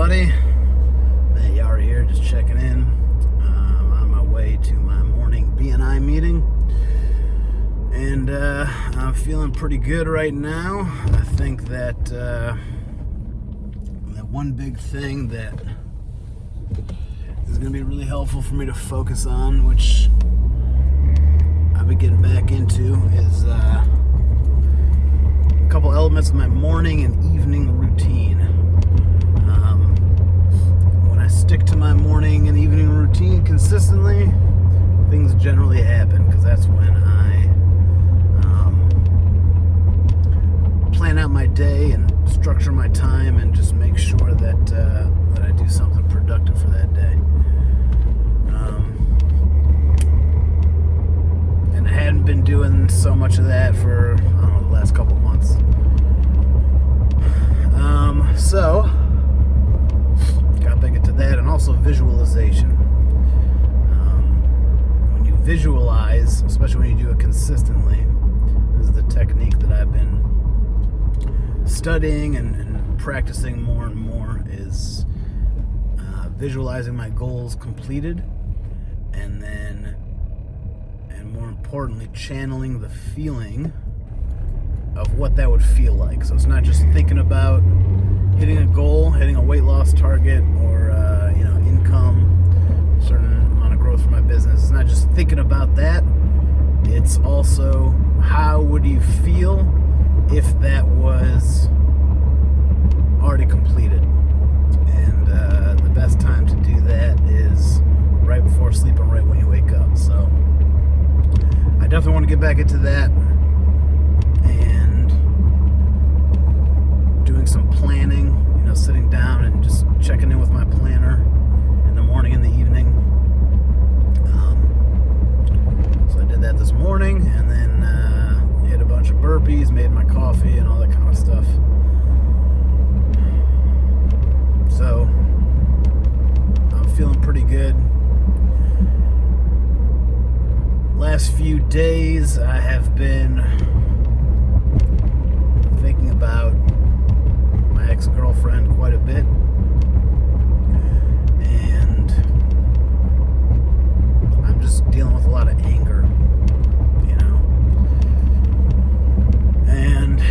everybody. Matt Yara here, just checking in. On my way to my morning BNI meeting. And I'm feeling pretty good right now. I think that that one big thing that is going to be really helpful for me to focus on, which I've been getting back into, is a couple elements of my morning and evening routine. When I stick to my morning and evening routine consistently, things generally happen, because that's when I plan out my day and structure my time and just make sure that I do something productive for that day. And I hadn't been doing so much of that for, I don't know, the last couple months. So got back into that, and also visualization. When you visualize, especially when you do it consistently, this is the technique that I've been studying and practicing more and more, is visualizing my goals completed, and more importantly, channeling the feeling of what that would feel like. So it's not just thinking about hitting a goal, hitting a weight loss target, or income, certain amount of growth for my business. It's not just thinking about that. It's also, how would you feel if that was already completed? And the best time to do that is right before sleep and right when you wake up. So I definitely want to get back into that, and doing some planning, sitting down and just checking in with my planner in the morning and the evening. So I did that this morning, and then hit a bunch of burpees, made my coffee, and all that kind of stuff. So I'm feeling pretty good. Last few days I have been thinking about my ex-girlfriend quite a bit, and I'm just dealing with a lot of anger, and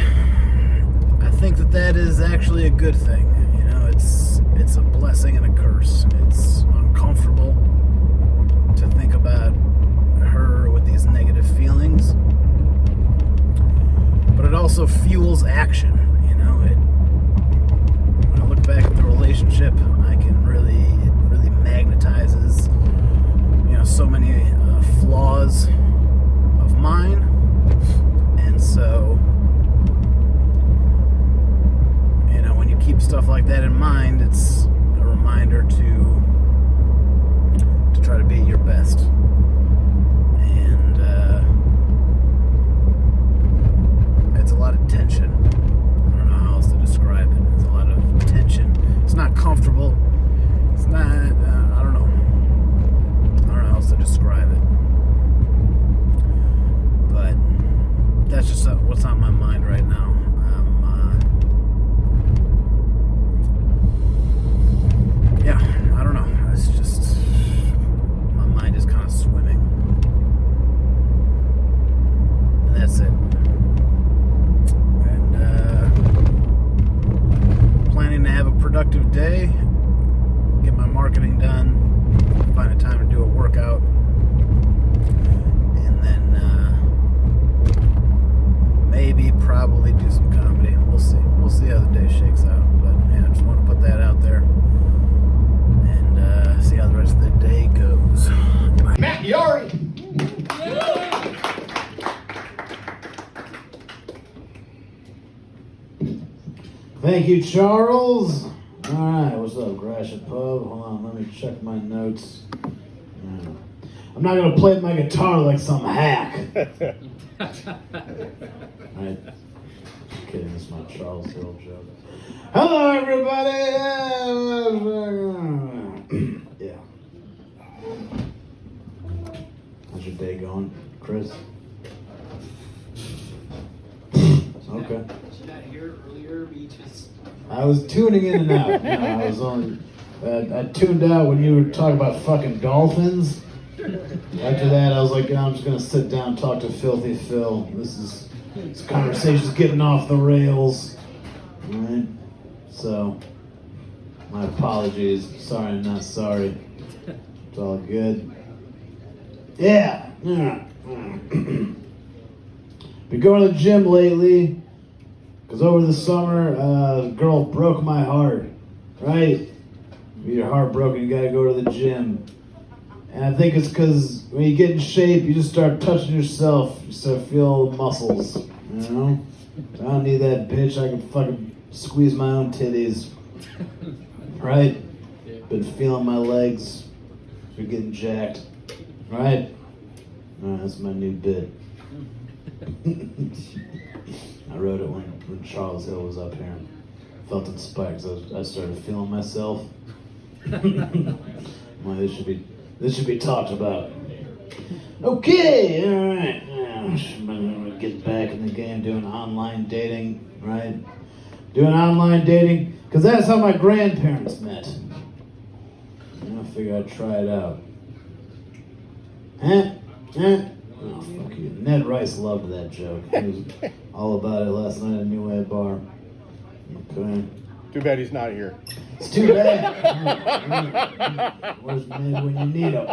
I think that is actually a good thing. It's a blessing and a curse. It's uncomfortable to think about her with these negative feelings, but it also fuels action. When I look back at the relationship, it really magnetizes so many flaws of mine, and so when you keep stuff like that in mind, it's a reminder to try to be at your best. And it's a lot of tension. I don't know how else to describe it. It's a lot of tension. It's not comfortable. It's not, I don't know how else to describe it. But that's just what's on my mind right now. I don't know. It's just, my mind is kind of swimming. And that's it. And planning to have a productive day, get my marketing done, find a time to do a workout, and then probably do some comedy. We'll see. We'll see how the day shakes out. But I just want to put that out there, and see how the rest of the day goes. Matt Yara. Thank you, Charles. All right, what's up, Gratiot Pub? Hold on, let me check my notes. I'm not gonna play my guitar like some hack. All right. Just kidding, it's my Charles Hill joke. Hello, everybody. Yeah. How's your day going, Chris? Okay. that here earlier? I was tuning in and out. I was on. I tuned out when you were talking about fucking dolphins. After that, I was like, I'm just gonna sit down and talk to Filthy Phil. This conversation's getting off the rails. All right. So, my apologies. Sorry, I'm not sorry. It's all good. Yeah. Been going to the gym lately, because over the summer, a girl broke my heart, right? When you're heartbroken, you gotta go to the gym. And I think it's because when you get in shape, you just start touching yourself. You start feeling the muscles, you know? I don't need that bitch. I can fucking squeeze my own titties, right? Been feeling my legs. You're getting jacked, right? That's my new bit. I wrote it when Charles Hill was up here. Felt inspired because I started feeling myself. Well, this should be talked about. Okay, all right. I'm gonna get back in the game doing online dating, right? Doing online dating because that's how my grandparents met. I figured I'd try it out. Huh? Oh, fuck you. Ned Rice loved that joke. He was all about it last night at New Way Bar. Okay. Too bad he's not here. It's too bad. Where's Ned when you need him?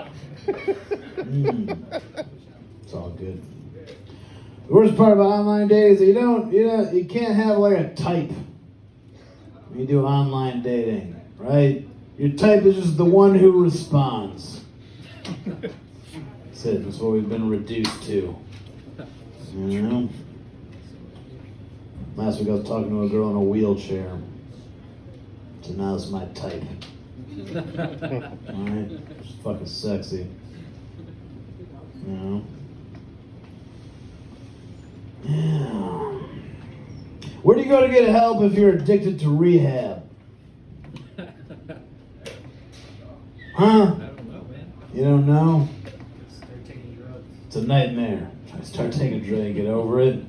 It's all good. The worst part about online dating is you can't have like a type when you do online dating, right? Your type is just the one who responds. That's it. That's what we've been reduced to. You know? Last week I was talking to a girl in a wheelchair. So now it's my type. Alright? She's fucking sexy. You know? Yeah. Where do you go to get help if you're addicted to rehab? Huh? I don't know, man. You don't know? Start taking drugs. It's a nightmare. Try to start taking a drug, get over it,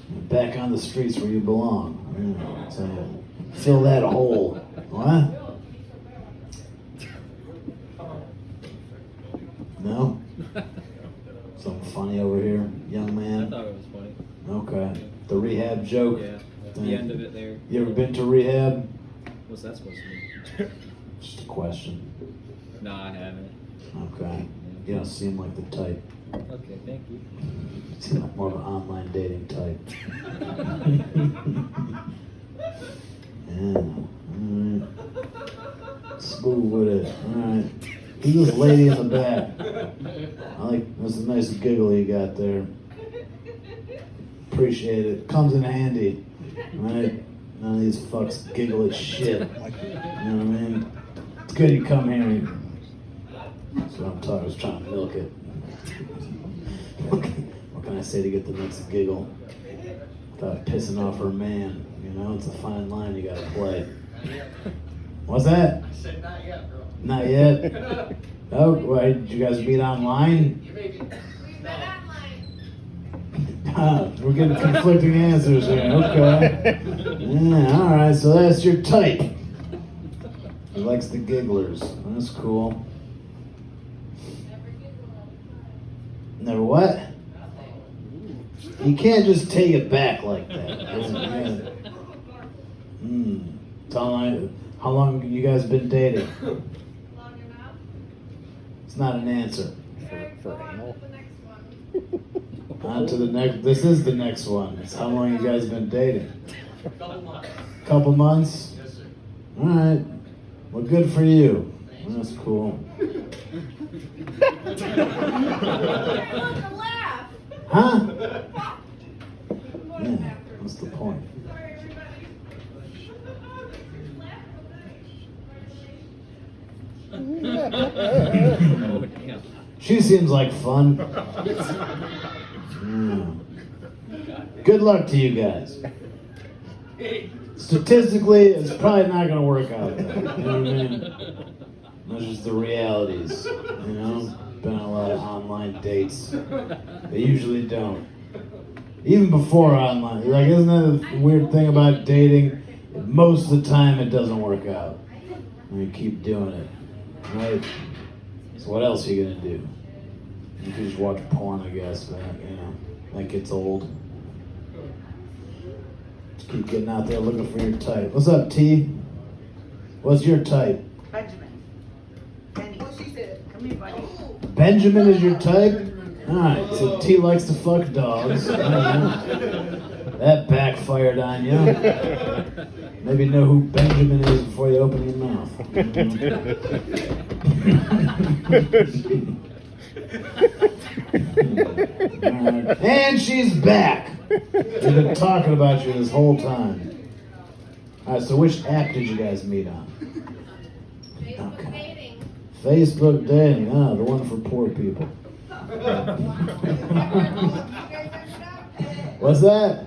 and back on the streets where you belong. Yeah, so fill that hole. What? No? Something funny over here, young I man? thought it was funny. Okay. The rehab joke? Yeah, the end of it there. You ever been to rehab? What's that supposed to mean? Just a question. No, I haven't. Okay. You don't seem like the type. Okay, thank you. You seem like more of an online dating type. Yeah. Alright. Smooth with it. Alright. Who's this lady in the back? That's a nice giggle you got there. Appreciate it. Comes in handy. Right? None of these fucks giggle at shit. You know what I mean? It's good you come here. That's what I'm talking. I was trying to milk it. What can I say to get the next giggle? Without pissing off her man. You know, it's a fine line you gotta play. What's that? I said not yet, bro. Not yet? Oh, why, did you guys meet online? You maybe. We met online. We're getting conflicting answers here. Okay. Yeah, alright, so that's your type. He likes the gigglers. That's cool. Never what? You can't just take it back like that. How long have you guys been dating? Long enough. It's not an answer. For anal? The next one. On to the next. This is the next one. It's how long you guys been dating? Couple months. Couple months? Yes, sir. All right. Well, good for you. That's cool. Look, a laugh. Huh? What Yeah. is after? What's the point? Sorry, everybody. Oh, damn. She seems like fun. Yeah. Good luck to you guys. Statistically, it's probably not going to work out though. You know what I mean? That's just the realities. You know? Been on a lot of online dates. They usually don't. Even before online. Like, isn't that a weird thing about dating? Most of the time it doesn't work out. And you keep doing it. Right? So what else are you gonna do? You can just watch porn, I guess, but you know, that gets old. Just keep getting out there looking for your type. What's up, T? What's your type? Benjamin. Benny. What she said? Come here, buddy. Benjamin is your type? Alright, so T likes to fuck dogs. That backfired on you. Maybe know who Benjamin is before you open your mouth. Alright, and she's back. We've been talking about you this whole time. Alright, so which app did you guys meet on? Facebook dating. Facebook dating, the one for poor people. What's that?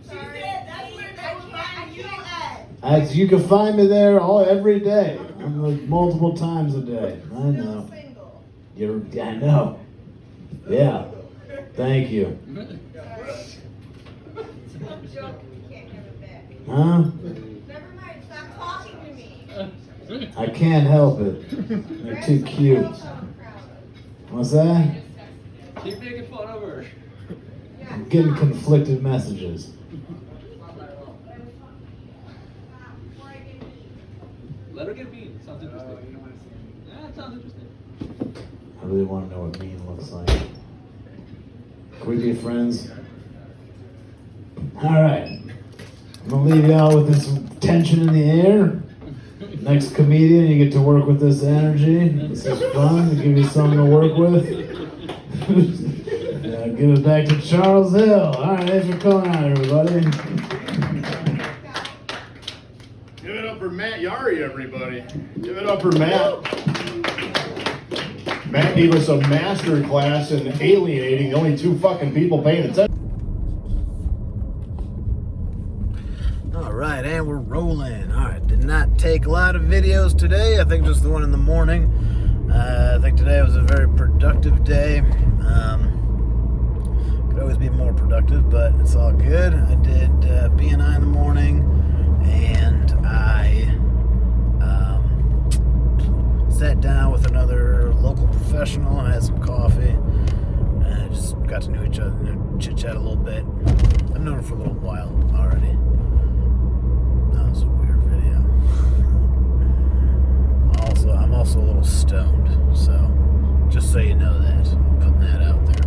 She said that's where they will find you at. You can find me there every day, like multiple times a day. I know. Still single. I know. Yeah. Thank you. I'm joking. You can't have it back. Huh? Never mind. Stop talking to me. I can't help it. They're too cute. What's that? Keep making fun of her. I'm getting conflicted messages. Let her get mean. Sounds interesting. Yeah, it sounds interesting. I really want to know what mean looks like. Can we be friends? Alright. I'm going to leave y'all with this tension in the air. Next comedian, you get to work with this energy. This is fun. To give you something to work with. Give it back to Charles Hill. Alright, thanks for coming out, everybody. Give it up for Matt Yari, everybody. Give it up for Matt. Matt gave us a master class in alienating the only two fucking people paying attention. Alright, and we're rolling. Alright, did not take a lot of videos today. I think just the one in the morning. I think today was a very productive day. Could always be more productive, but it's all good. I did BNI in the morning, and I sat down with another local professional and had some coffee. And just got to know each other, chit-chat a little bit. I've known her for a little while already. That was a weird video. I'm also a little stoned, so just so you know that. I'm putting that out there.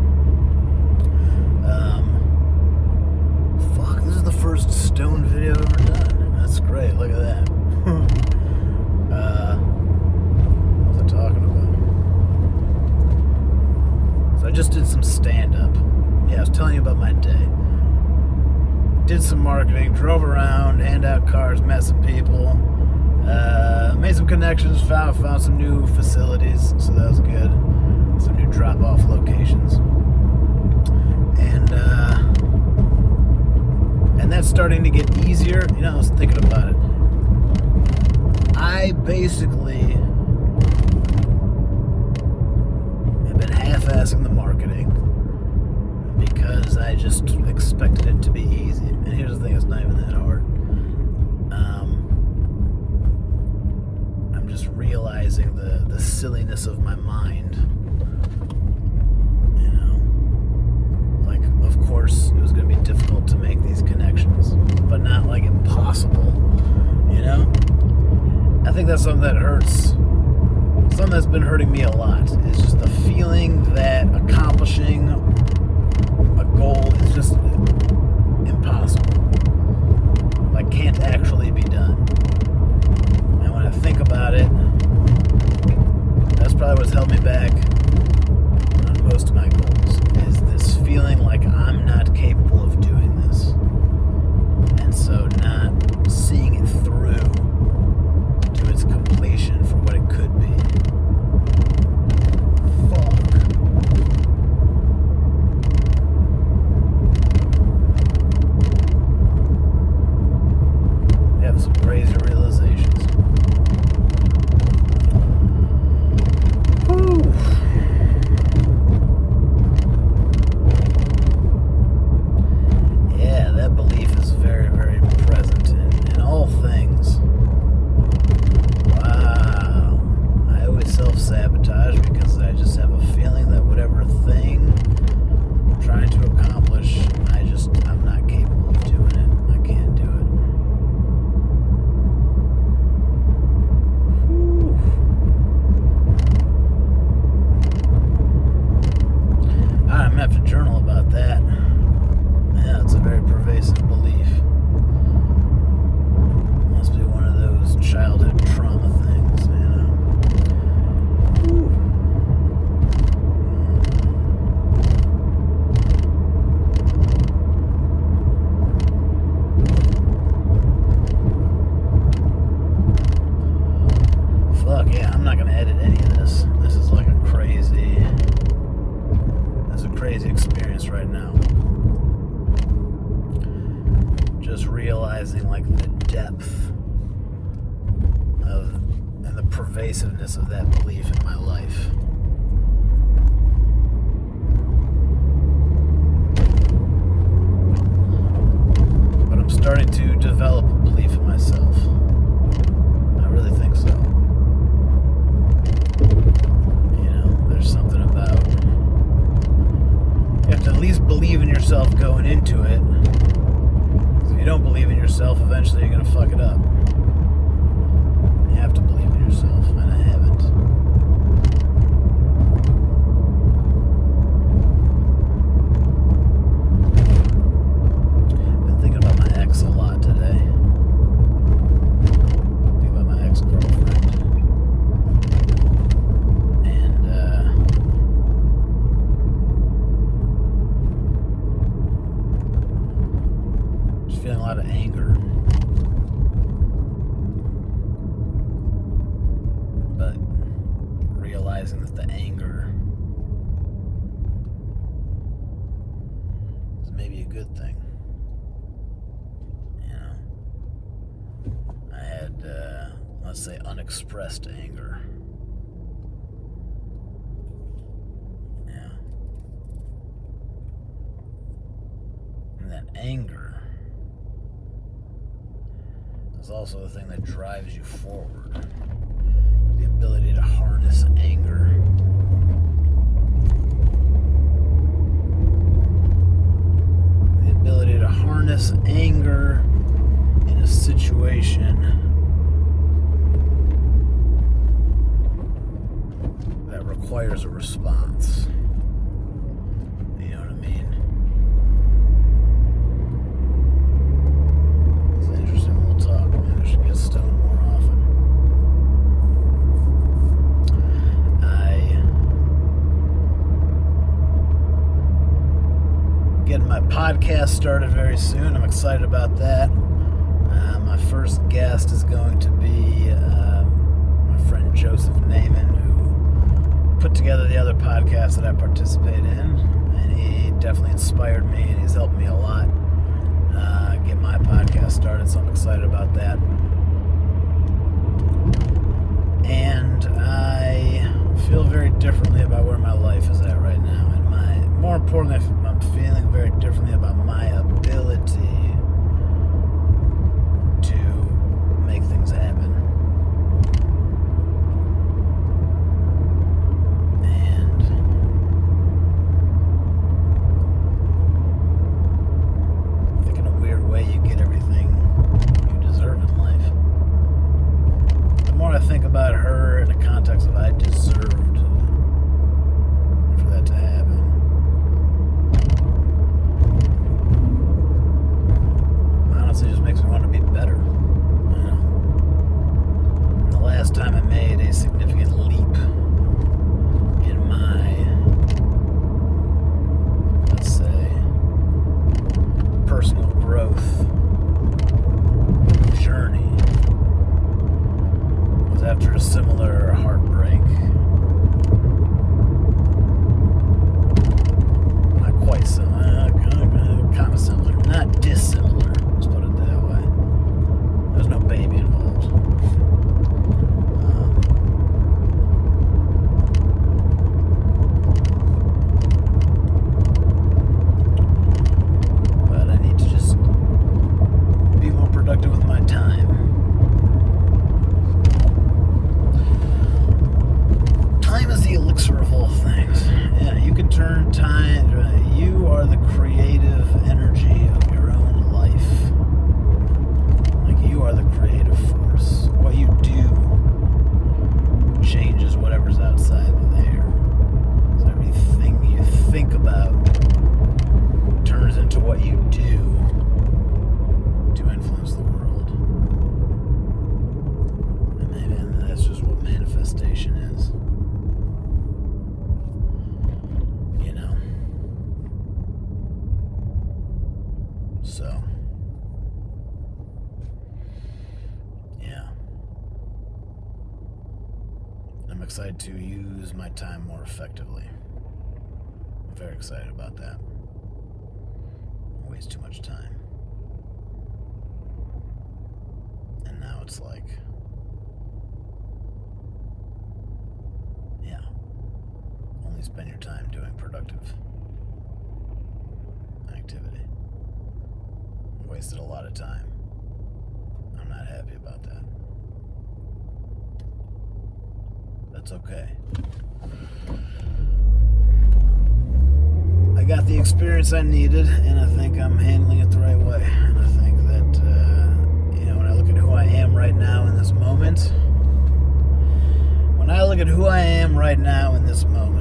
Fuck, this is the first stoned video I've ever done. That's great, look at that. What was I talking about? So I just did some stand-up. Yeah, I was telling you about my day. Did some marketing, drove around, handed out cards, met some people, made some connections, found some new facilities, so that was good. Some new drop-off locations. And that's starting to get easier. You know, I was thinking about it. I basically have been half-assing the marketing because I just expected it to be easy. And here's the thing, it's not even that hard. I'm just realizing the silliness of my mind. You know? Like, of course, it was going to be difficult to make these connections, but not like impossible. You know? I think that's something that hurts. Something that's been hurting me a lot is just the feeling that accomplishing a goal is just impossible. Like, can't actually be done. And when I think about it, that's probably what's held me back on most of my goals, is this feeling like I'm not capable of doing this. And so not seeing it through to its completion for what it could be. Fuck. realizing like the depth of and the pervasiveness of that belief in my life. But I'm starting to develop a belief in myself. I really think so. You know, there's something about, you have to at least believe in yourself going into it. If you don't believe in yourself, eventually you're going to fuck it up. You have to believe in yourself, and I haven't. Been thinking about my ex a lot today. Thinking about my ex-girlfriend. And, just feeling a lot of anger. But realizing that the anger is maybe a good thing. You know, I had, let's say, unexpressed anger. Yeah. And that anger is also the thing that drives you forward. The ability to harness anger. The ability to harness anger in a situation that requires a response. You know what I mean? It's an interesting little talk, man. I should get stoned more often. Getting my podcast started very soon. I'm excited about that. My first guest is going to be my friend Joseph Naiman, who put together the other podcast that I participate in, and he definitely inspired me, and he's helped me a lot get my podcast started, so I'm excited about that. And I feel very differently about where my life is at right now, and more importantly, I'm feeling very differently about my ability to make things happen. And I think in a weird way you get everything you deserve in life. The more I think about her in the context of I deserved for that to happen, honestly just makes me want to be better. You know? And the last time I made a significant leap in my, let's say, personal growth journey was after a similar heartbreak. Not quite similar, kind of similar, not dissimilar. Let's put it that way. There's no baby involved. But I need to just be more productive with my time. Time is the elixir of all things. Yeah, you can turn time. You are the creative energy of your own life. Like, you are the creative force. What you do changes whatever's outside there. So everything you think about turns into what you do to influence the world. And maybe that's just what manifestation is. You know? So, yeah. I'm excited to use my time more effectively. I'm very excited about that. I waste too much time. it's like. Yeah. Only spend your time doing productive activity. Wasted a lot of time. I'm not happy about that. That's okay. I got the experience I needed, and I think I'm handling it the right way. And I think that, when I look at who I am right now in this moment,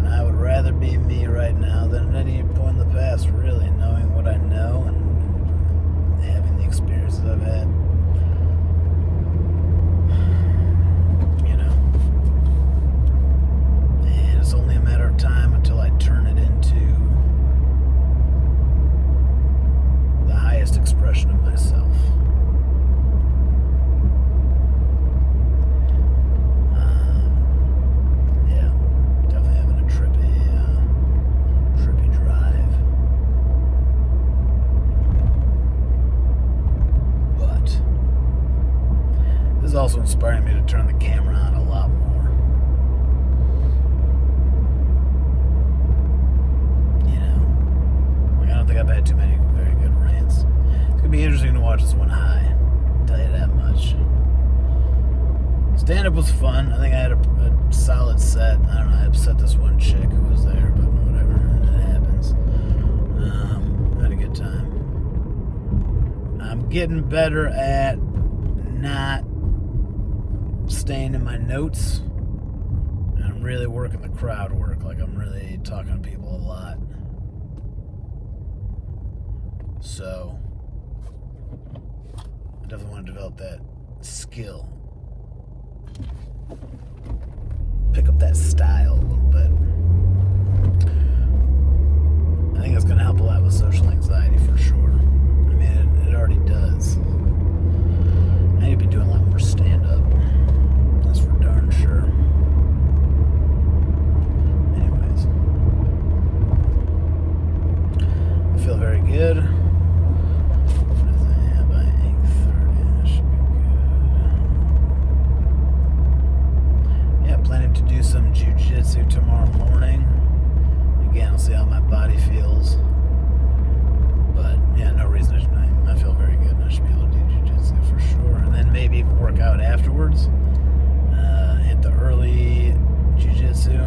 I would rather be me right now than at any point in the past, really, knowing what I know and having the experiences I've had. And it's only a matter of time until I turn it into the highest expression of myself. This is also inspiring me to turn the camera on a lot more. I don't think I've had too many very good rants. It's going to be interesting to watch this one high. I'll tell you that much. Stand-up was fun. I think I had a solid set. I don't know, I upset this one chick who was there, but whatever. It happens. I had a good time. I'm getting better at not staying in my notes, and I'm really working the crowd work. Like, I'm really talking to people a lot. So I definitely want to develop that skill, pick up that style a little bit. I think it's going to help a lot with social anxiety for sure. I mean, it already does. I need to be doing a lot more stand-up. That's for darn sure. Anyways. I feel very good. What is that? By 8:30, that should be good. Yeah, planning to do some jiu-jitsu tomorrow morning. Again, I'll see how my body feels. But, yeah, no reason I feel very good, and I should be able to do jiu-jitsu for sure. And then maybe even work out afterwards. Hit the early jiu-jitsu,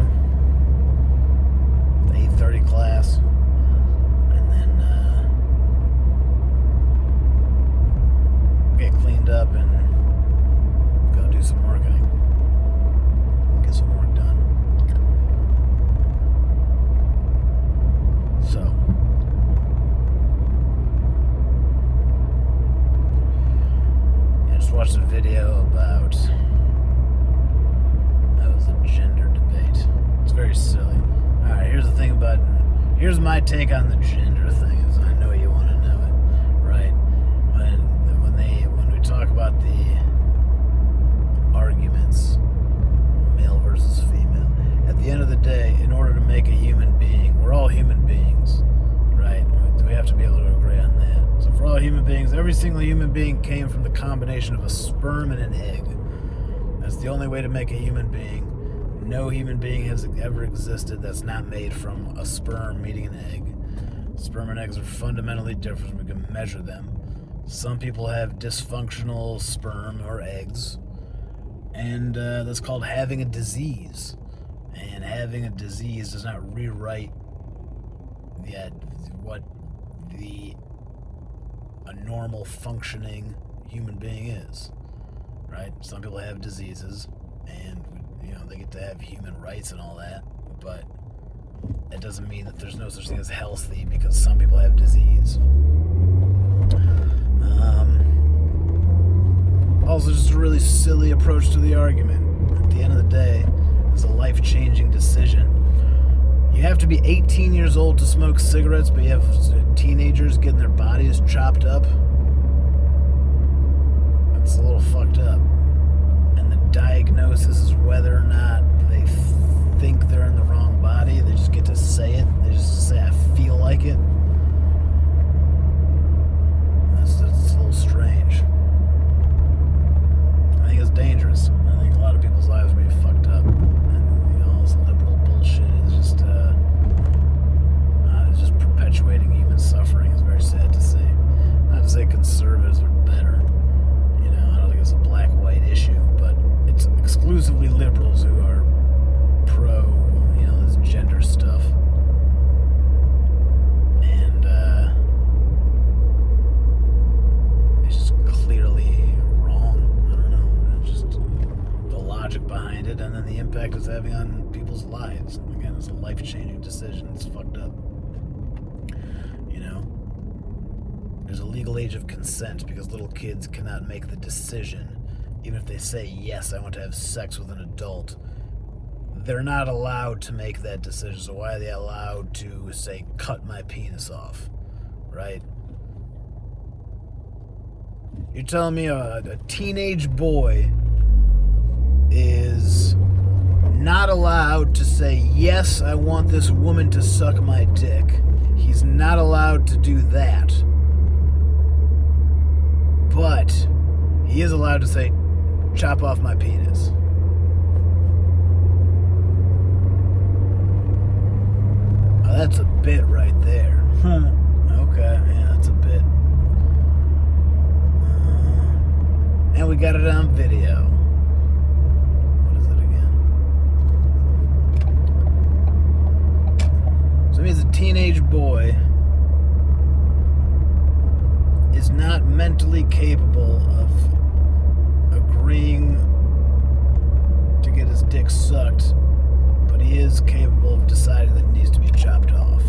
the 8:30 class, and then get cleaned up and go do some marketing. Get some work done. So, I just watched a video about gender debate. It's very silly. Alright, here's my take on the gender thing, is I know you want to know it, right? When we talk about the arguments, male versus female, at the end of the day, in order to make a human being, we're all human beings, right? We have to be able to agree on that. So for all human beings, every single human being came from the combination of a sperm and an egg. That's the only way to make a human being. No human being has ever existed that's not made from a sperm meeting an egg. Sperm and eggs are fundamentally different. We can measure them. Some people have dysfunctional sperm or eggs, and that's called having a disease. And having a disease does not rewrite what a normal functioning human being is, right? Some people have diseases, and they get to have human rights and all that, but it doesn't mean that there's no such thing as healthy because some people have disease. Also, just a really silly approach to the argument. At the end of the day, it's a life-changing decision. You have to be 18 years old to smoke cigarettes, but you have teenagers getting their bodies chopped up. That's a little fucked up. Diagnosis is whether or not they think they're in the wrong body. They just get to say it. They just say, I feel like it. That's a little strange. and then the impact it's having on people's lives. Again, it's a life-changing decision. It's fucked up. You know? There's a legal age of consent because little kids cannot make the decision. Even if they say, yes, I want to have sex with an adult, they're not allowed to make that decision. So why are they allowed to say, cut my penis off? Right? You're telling me a teenage boy is not allowed to say, yes, I want this woman to suck my dick. He's not allowed to do that. But he is allowed to say, chop off my penis. Oh, that's a bit right there. Okay, yeah, that's a bit. And we got it on video. What is it again? So it means a teenage boy is not mentally capable of agreeing to get his dick sucked, but he is capable of deciding that it needs to be chopped off.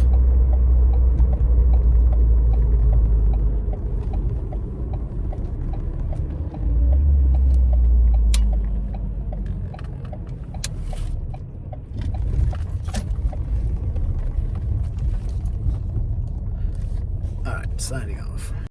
All right, signing off.